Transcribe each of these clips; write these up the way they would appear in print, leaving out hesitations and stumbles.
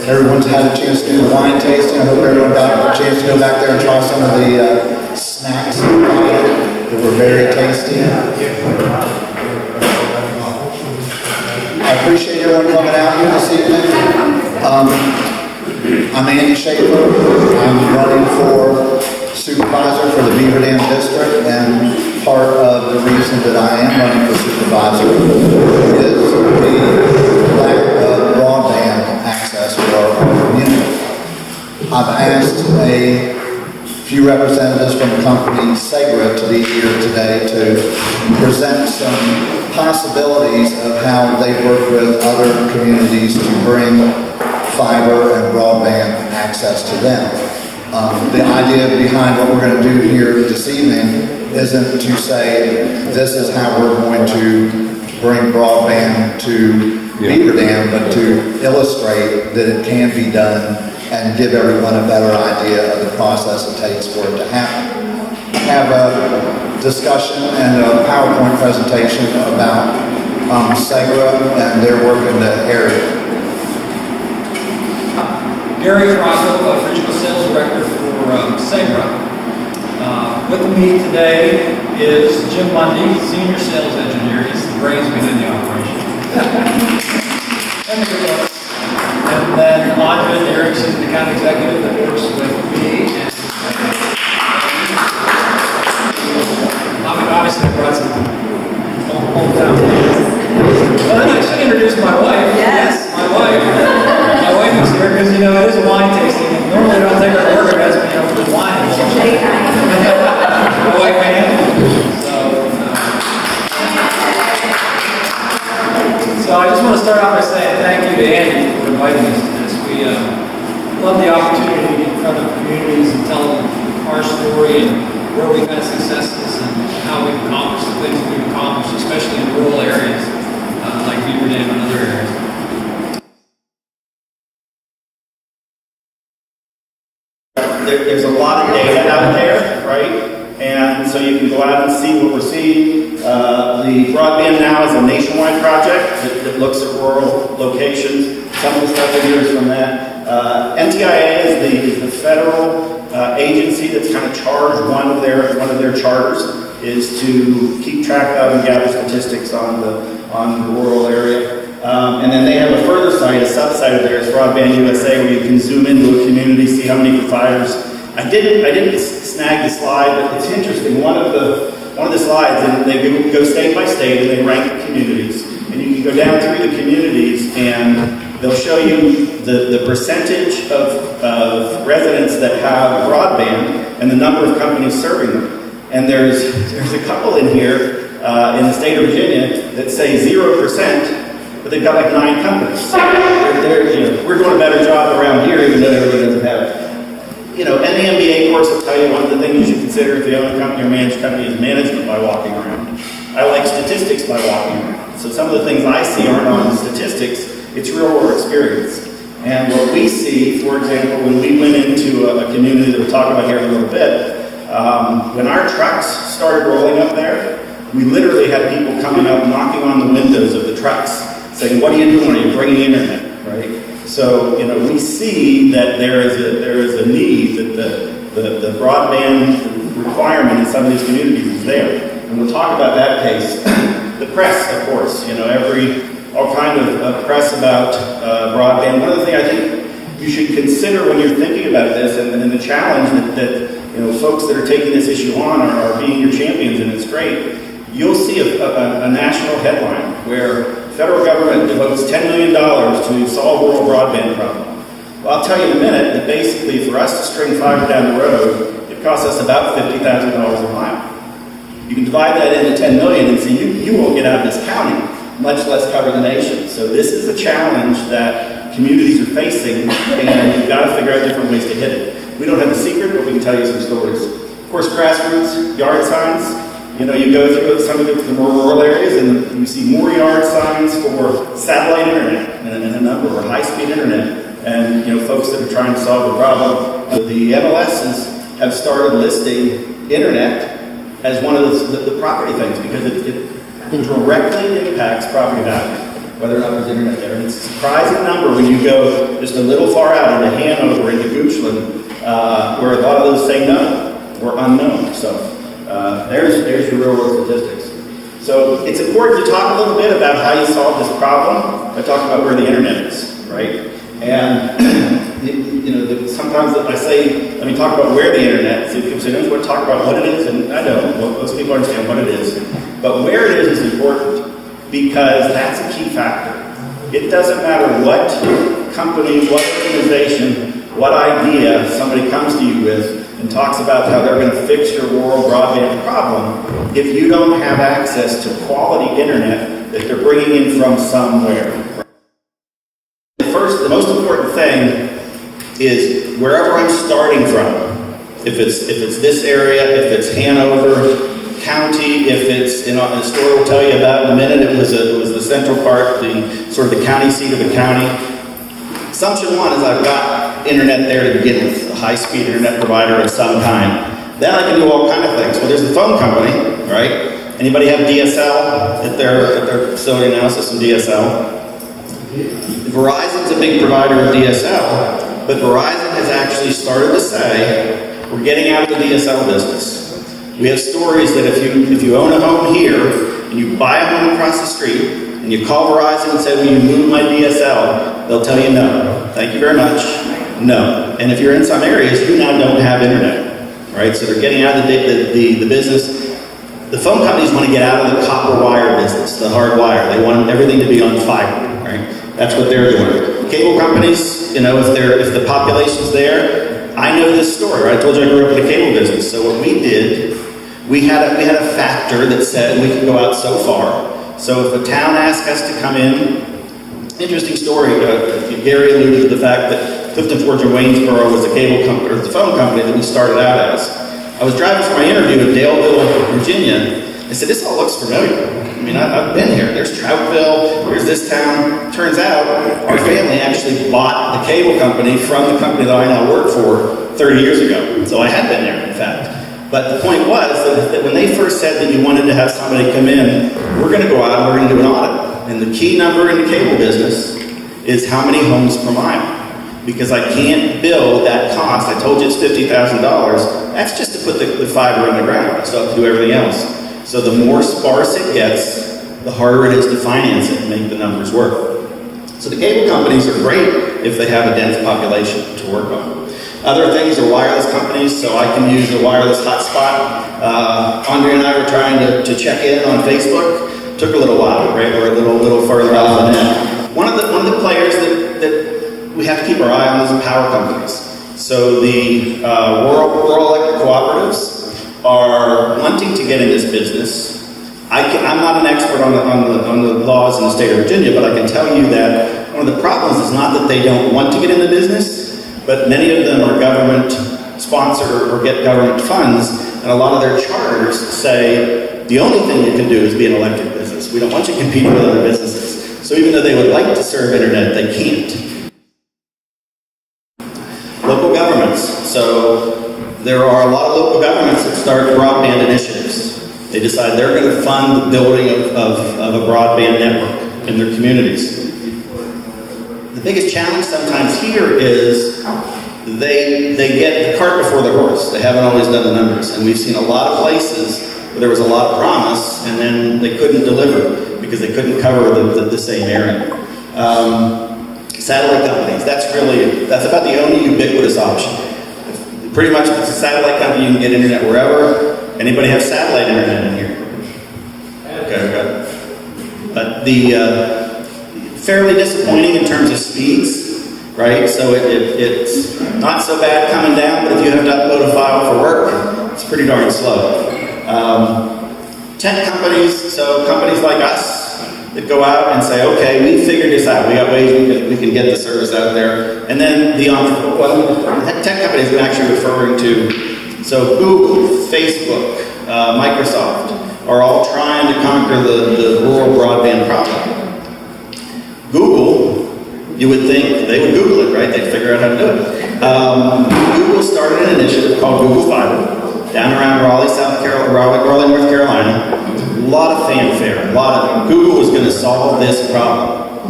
everyone's had a chance to do the wine tasting. I hope everyone got a chance to go back there and try some of the snacks that were very tasty. I appreciate everyone coming out here this evening. I'm Andy Schaeffer. I'm running for supervisor for the Beaver Dam District, and part of the reason that I am running for supervisor is the lack of broadband access for our community. I've asked a few representatives from the company Segra to be here today to present some possibilities of how they work with other communities to bring fiber and broadband access to them. The idea behind what we're going to do here this evening isn't to say this is how we're going to bring broadband to Beaver Dam, but to illustrate that it can be done and give everyone a better idea of the process it takes for it to happen. I have a discussion and a PowerPoint presentation about Segra and their work in the area. Gary Croswell, Regional Sales Director for Segra. With me today is Jim Mundy, Senior Sales Engineer. He's the brains behind the operation. And then Andrea Erickson, the Account Executive that works with me. Obviously, I brought some hometown. Well, then I should introduce my wife. Yes. My wife. My wife is here because, you know, it is a wine tasting. And normally I don't take her to work, it has to be, you know, with wine. My wife and so I just want to start off by saying thank you to Andy for inviting us to this. We love the opportunity to get in front of communities and tell them our story and where we've had successes and how we've accomplished the things we've accomplished, especially in rural areas like Beaver Dam and other areas. There's a lot of data out there, right? And so you can go out and see what we're seeing. The Broadband now is a nationwide project that looks at rural locations. Some of the stuff in here is from that. NTIA is the federal agency that's kind of charged. One of their charters is to keep track of and gather statistics on the rural area. And then they have a further site, a sub-site of theirs, Broadband USA, where you can zoom into a community, see how many providers. I didn't snag the slide, but it's interesting. One of the slides, and they go state by state, and they rank the communities. And you can go down through the communities, and they'll show you the percentage of residents that have broadband and the number of companies serving them. And there's a couple in here in the state of Virginia that say 0%, but they've got like 9 companies. We're doing a better job around here, even though everybody doesn't have it. And the MBA course will tell you one of the things you should consider if you own a company or manage a company is management by walking around. I like statistics by walking around. So some of the things I see aren't on statistics, it's real world experience. And what we see, for example, when we went into a community that we'll talk about here in a little bit, when our trucks started rolling up there, we literally had people coming up knocking on the windows of the trucks saying, "What are you doing? Are you bringing internet?" Right? So, we see that there is a need that the broadband requirement in some of these communities is there. And we'll talk about that case. The press, of course, all kind of press about broadband. One of the things I think you should consider when you're thinking about this and the challenge that folks that are taking this issue on are being your champions, and it's great. You'll see a national headline where federal government devotes $10 million to solve rural broadband problem. Well, I'll tell you in a minute that basically for us to string fiber down the road, it costs us about $50,000 a mile. You can divide that into 10 million and see you won't get out of this county, much less cover the nation. So this is a challenge that communities are facing, and you've got to figure out different ways to hit it. We don't have the secret, but we can tell you some stories. Of course, grassroots, yard signs. You go through some of the more rural areas and you see more yard signs for satellite internet and a number of high-speed internet. And folks that are trying to solve the problem. The MLSs have started listing internet as one of the property things because it directly impacts property value. whether or not there's internet there. And it's a surprising number when you go just a little far out into Hanover, into Goochland, where a lot of those say no or unknown. So there's your real world statistics. So it's important to talk a little bit about how you solve this problem by talking about where the internet is, right? And sometimes I say, let me talk about where the internet is. So people say, no, you want to talk about what it is, and I know, most people understand what it is. But where it is important because that's a key factor. It doesn't matter what company, what organization, what idea somebody comes to you with and talks about how they're going to fix your rural broadband problem if you don't have access to quality internet that they're bringing in from somewhere. The most important thing is wherever I'm starting from. If it's this area, if it's Hanover County, if it's the story will tell you about in a minute. It was the central part, the sort of the county seat of the county. Assumption one is I've got internet there to begin with, a high-speed internet provider of some kind. Then I can do all kind of things. Well, there's the phone company, right? Anybody have DSL at their facility now? So some DSL. Verizon's a big provider of DSL, but Verizon has actually started to say, we're getting out of the DSL business. We have stories that if you own a home here, and you buy a home across the street, and you call Verizon and say, will you move my DSL? They'll tell you no. Thank you very much. No. And if you're in some areas, you now don't have internet, right? So they're getting out of the business. The phone companies want to get out of the copper wire business, the hard wire. They want everything to be on fiber, right? That's what they're doing. Cable companies, if the population's there, I know this story, right? I told you I grew up in the cable business. So what we did, we had a factor that said we could go out so far. So if a town asked us to come in, interesting story, Gary alluded to the fact that Clifton Forge and Waynesboro was the cable company, or the phone company that we started out as. I was driving for my interview in Daleville, Virginia. I said, this all looks familiar. I mean, I've been here. There's Troutville, there's this town. Turns out, our family actually bought the cable company from the company that I now work for 30 years ago. So I had been there, in fact. But the point was that when they first said that you wanted to have somebody come in, we're going to go out and we're going to do an audit. And the key number in the cable business is how many homes per mile. Because I can't bill that cost. I told you it's $50,000. That's just to put the fiber in the ground. I still have to do everything else. So the more sparse it gets, the harder it is to finance it and make the numbers work. So the cable companies are great if they have a dense population to work on. Other things are wireless companies, so I can use a wireless hotspot. Andre and I were trying to check in on Facebook. Took a little while, right? We're a little further out than that. One of the players that we have to keep our eye on is the power companies. So the rural electric cooperatives are wanting to get in this business. I'm not an expert on the laws in the state of Virginia, but I can tell you that one of the problems is not that they don't want to get in the business, but many of them are government sponsored or get government funds, and a lot of their charters say the only thing you can do is be an electric business. We don't want you competing with other businesses. So even though they would like to serve internet, they can't. Local governments. So there are a lot of local governments that start broadband initiatives. They decide they're going to fund the building of a broadband network in their communities. The biggest challenge sometimes here is they get the cart before the horse. They haven't always done the numbers. And we've seen a lot of places where there was a lot of promise and then they couldn't deliver because they couldn't cover the same area. Satellite companies, that's about the only ubiquitous option. Pretty much if it's a satellite company, you can get internet wherever. Anybody have satellite internet in here? Okay. But the fairly disappointing in terms of speeds, right? So it's not so bad coming down, but if you have to upload a file for work, it's pretty darn slow. Tent companies, so companies like us that go out and say, okay, we figured this out. We got ways we can get the service out there. And then tech companies I'm actually referring to, so Google, Facebook, Microsoft are all trying to conquer the rural broadband problem. Google, you would think they would Google it, right? They'd figure out how to do it. Google started an initiative called Google Fiber down around Raleigh, North Carolina. A lot of fanfare. Google was going to solve this problem.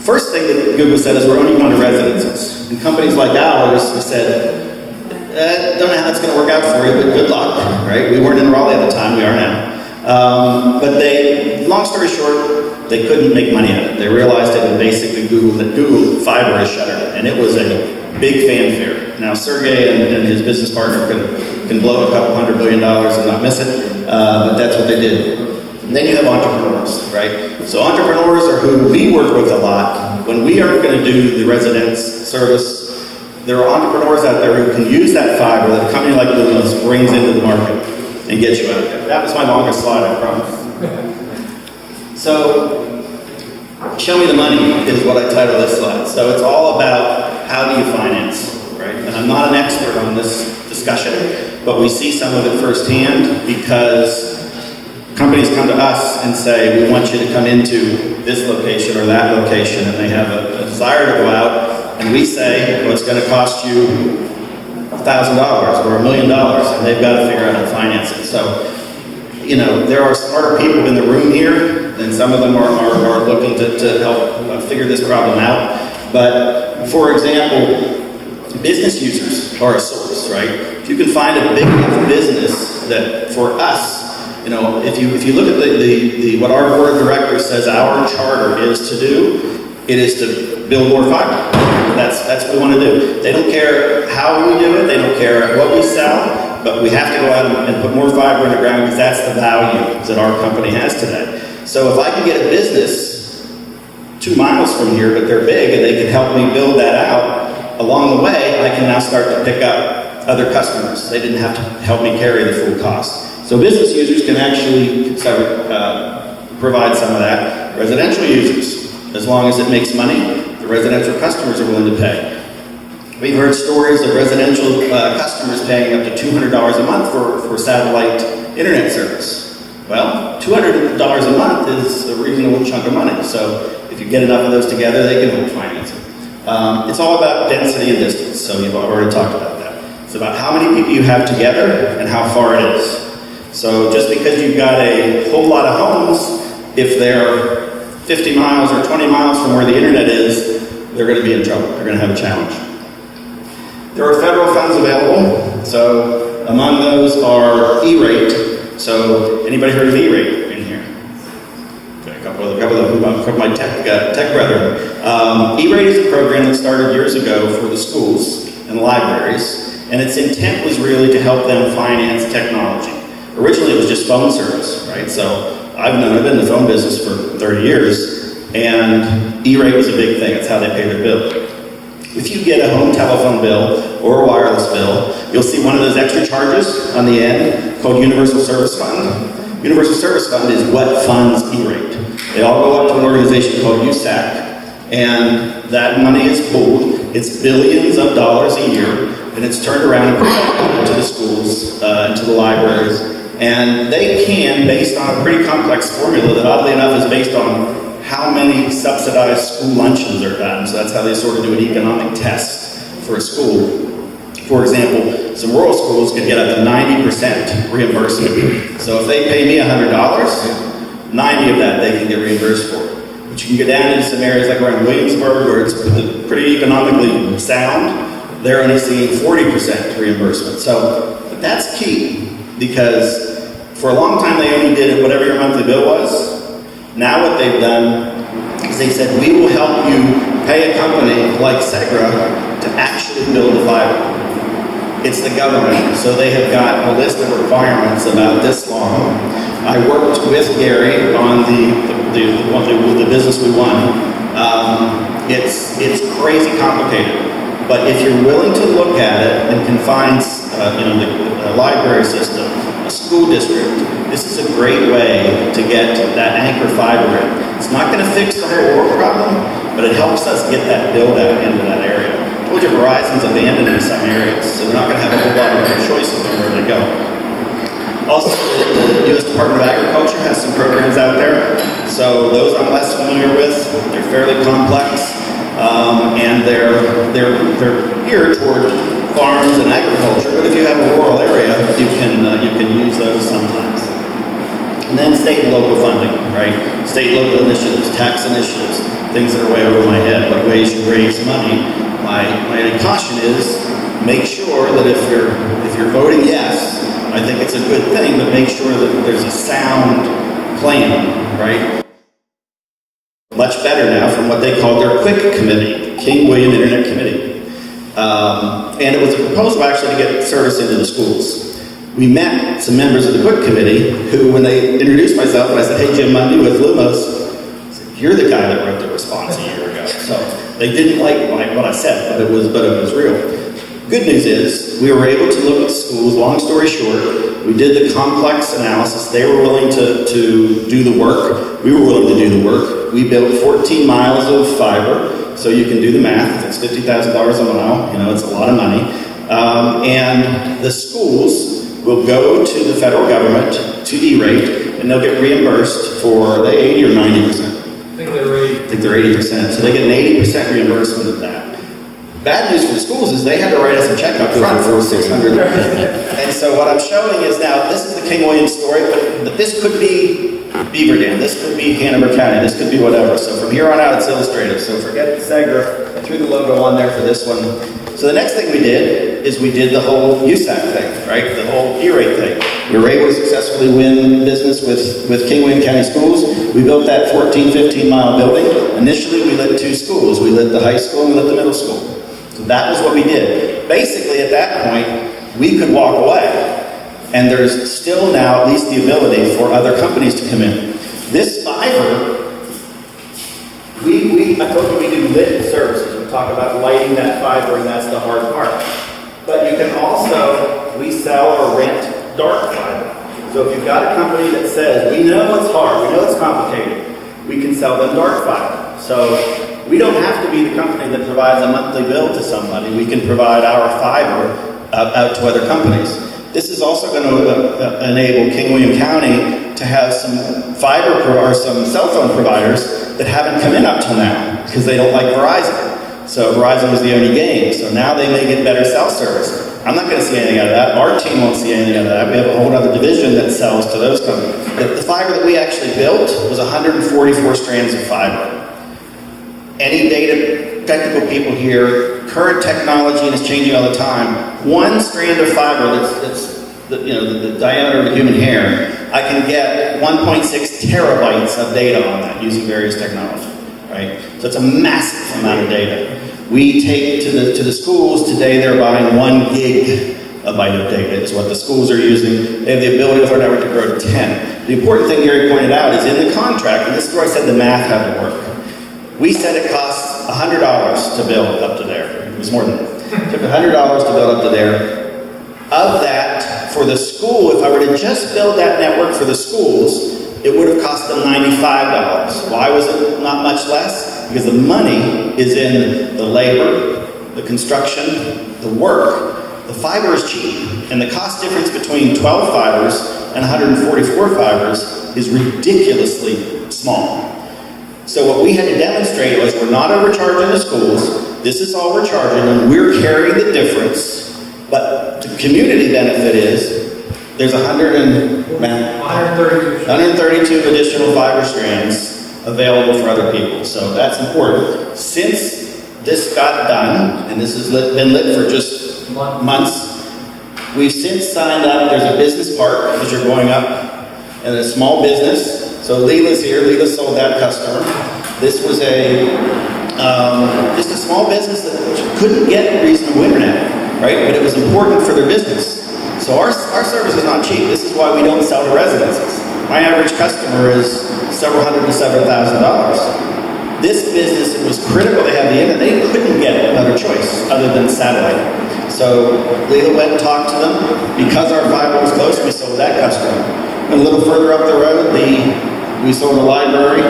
First thing that Google said is we're only going to residences. And companies like ours have said, don't know how that's going to work out for you, but good luck, right? We weren't in Raleigh at the time, we are now. But long story short, they couldn't make money at it. They realized it and basically Google Fiber is shuttered, and it was a big fanfare. Now Sergey and his business partner can blow a couple $100 billion and not miss it, but that's what they did. And then you have entrepreneurs, right? So entrepreneurs are who we work with a lot. When we aren't going to do the residence service, there are entrepreneurs out there who can use that fiber that a company like Lumos brings into the market and gets you out there. That was my longest slide, I promise. So, show me the money is what I title this slide. So it's all about how do you finance, right? And I'm not an expert on this discussion, but we see some of it firsthand because companies come to us and say, we want you to come into this location or that location, and they have a desire to go out. And we say, well, it's going to cost you $1,000 or $1 million, and they've got to figure out how to finance it. So, there are smarter people in the room here, and some of them are looking to help figure this problem out. But, for example, business users are a source, right? If you can find a big enough business that, for us, if you look at what our board of directors says our charter is to do, it is to build more fiber. That's what we want to do. They don't care how we do it, they don't care what we sell, but we have to go out and put more fiber in the ground because that's the value that our company has today. So if I can get a business 2 miles from here, but they're big and they can help me build that out, along the way, I can now start to pick up other customers. They didn't have to help me carry the full cost. So business users can actually provide some of that. Residential users, as long as it makes money, the residential customers are willing to pay. We've heard stories of residential customers paying up to $200 a month for satellite internet service. Well, $200 a month is a reasonable chunk of money. So if you get enough of those together, they can help finance it. It's all about density and distance, so you've already talked about that. It's about how many people you have together and how far it is. So just because you've got a whole lot of homes, if they're 50 miles or 20 miles from where the internet is, they're going to be in trouble. They're going to have a challenge. There are federal funds available. So among those are E-rate. So anybody heard of E-rate in here? Okay, a couple of my tech brethren. E-rate is a program that started years ago for the schools and the libraries, and its intent was really to help them finance technology. Originally, it was just phone service, right? So I've been in the phone business for 30 years, and E-rate was a big thing. It's how they pay their bill. If you get a home telephone bill or a wireless bill, you'll see one of those extra charges on the end called Universal Service Fund. Universal Service Fund is what funds E-rate. They all go up to an organization called USAC, and that money is pooled. It's billions of dollars a year, and it's turned around and put to the schools, to the libraries. And they can, based on a pretty complex formula that oddly enough is based on how many subsidized school luncheons are gotten. So that's how they sort of do an economic test for a school. For example, some rural schools can get up to 90% reimbursement. So if they pay me $100, 90 of that they can get reimbursed for. But you can go down into some areas like around Williamsburg where it's pretty economically sound. They're only seeing 40% reimbursement. So but that's key. Because for a long time they only did it whatever your monthly bill was. Now what they've done is they said, we will help you pay a company like Segra to actually build the fiber. It's the government, so they have got a list of requirements about this long. I worked with Gary on the business we won. It's crazy complicated. But if you're willing to look at it and can find the library system, a school district, this is a great way to get that anchor fiber in. It's not going to fix the whole world problem, but it helps us get that build out into that area. I told you Verizon's abandoned in some areas, so they're not going to have a whole lot of choices on where they go. Also, the U.S. Department of Agriculture has some programs out there. So those I'm less familiar with. They're fairly complex. And they're geared toward farms and agriculture, but if you have a rural area, you can use those sometimes. And then state and local funding, right? State and local initiatives, tax initiatives. things that are way over my head, like ways you raise money. My caution is make sure that if you're voting yes, I think it's a good thing, but make sure that there's a sound plan, right? Much better now from what they called their Quick Committee, King William Internet Committee. And it was a proposal actually to get service into the schools. We met some members of the Quick Committee who, when they introduced myself, and I said, hey, Jim Mundy with Lumos, I said, you're the guy that wrote the response a year ago. So they didn't like what I said, but it was real. Good news is, we were able to look at schools. Long story short, we did the complex analysis. They were willing to do the work. We were willing to do the work. We built 14 miles of fiber, so you can do the math. If it's $50,000 a mile, it's a lot of money. And the schools will go to the federal government to E-rate, and they'll get reimbursed for the 80 or 90%. I think they're 80%. So they get an 80% reimbursement of that. Bad news for the schools is they had to write us a check up front for $600. And so what I'm showing is now, this is the King William story, but this could be Beaver Dam, this could be Hanover County, this could be whatever. So from here on out, it's illustrative. So forget the Segra. I threw the logo on there for this one. So the next thing we did is we did the whole USAC thing, right? The whole E-rate thing. We were able to successfully win business with King William County Schools. We built that 14, 15-mile building. Initially, we lit 2 schools. We lit the high school and we lit the middle school. So that was what we did. Basically, at that point, we could walk away. And there's still now at least the ability for other companies to come in. This fiber, I told you we do lit services. We talk about lighting that fiber, and that's the hard part. But you can also, we sell or rent dark fiber. So if you've got a company that says, we know it's hard, we know it's complicated, we can sell them dark fiber. So we don't have to be the company that provides a monthly bill to somebody. We can provide our fiber out to other companies. This is also going to enable King William County to have some fiber or some cell phone providers that haven't come in up till now because they don't like Verizon. So Verizon was the only game. So now they may get better cell service. I'm not going to see anything out of that. Our team won't see anything out of that. We have a whole other division that sells to those companies. The fiber that we actually built was 144 strands of fiber. Any data technical people here, current technology, and it's changing all the time. One strand of fiber that's the diameter of a human hair, I can get 1.6 terabytes of data on that using various technology, right? So it's a massive amount of data. We take to the schools today, they're buying 1 gigabyte of data is what the schools are using. They have the ability with our network to grow to 10. The important thing Gary pointed out is in the contract, and this is where I said the math had to work. We said it costs $100 to build up to there. It was more than that. It took $100 to build up to there. Of that, for the school, if I were to just build that network for the schools, it would have cost them $95. Why was it not much less? Because the money is in the labor, the construction, the work. The fiber is cheap, and the cost difference between 12 fibers and 144 fibers is ridiculously small. So what we had to demonstrate was we're not overcharging the schools, this is all we're charging, and we're carrying the difference. But the community benefit is there's 132 additional fiber strands available for other people. So that's important. Since this got done, and this has been lit for just months, we've since signed up. There's a business park as you're going up, and a small business. So Leela's here. Leela sold that customer. This was just a small business that couldn't get reasonable internet, right? But it was important for their business. So our service is not cheap. This is why we don't sell to residences. My average customer is several hundred to several $1,000. This business, it was critical they have the internet. They couldn't get another choice other than satellite. So Leela went and talked to them. Because our fiber was close, we sold that customer. And a little further up the road, we sold a library.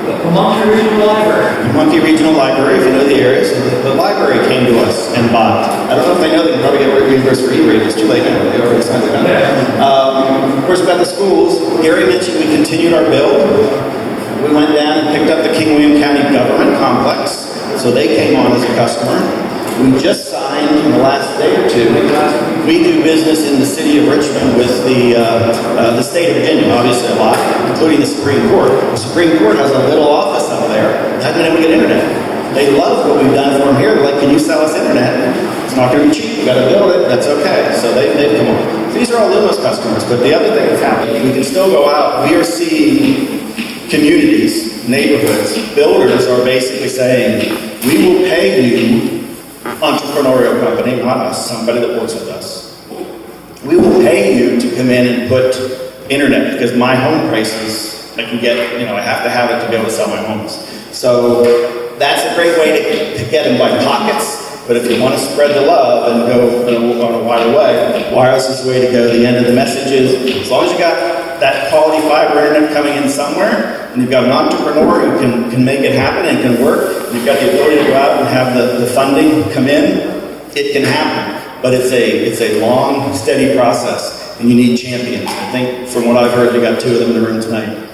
The Pamunkey Regional Library. Pamunkey Regional Library, if you know the area. So the library came to us and bought. I don't know if they know they can probably get reimbursed for E-rate. It's too late now. They already signed it up. Of course, we've got the schools. Gary mentioned we continued our build. We went down and picked up the King William County Government Complex. So they came on as a customer. We just signed in the last day or two. We do business in the city of Richmond with the state of Virginia, obviously a lot, including the Supreme Court. The Supreme Court has a little office up there. Hasn't been able to get But the other thing that's happening, we can still go out. We are seeing communities, neighborhoods, builders are basically saying, we will pay you, entrepreneurial company, not us, somebody that works with us. We will pay you to come in and put internet, because my home prices, I can get, I have to have it to be able to sell my homes. So that's a great way to get them by pockets. But if you want to spread the love and go on a wider way, wireless is the way to go. The end of the message is, as long as you got that quality fiber internet coming in somewhere, and you've got an entrepreneur who can make it happen and can work, and you've got the ability to go out and have the funding come in, it can happen. But it's a long, steady process, and you need champions. I think from what I've heard, you got 2 of them in the room tonight.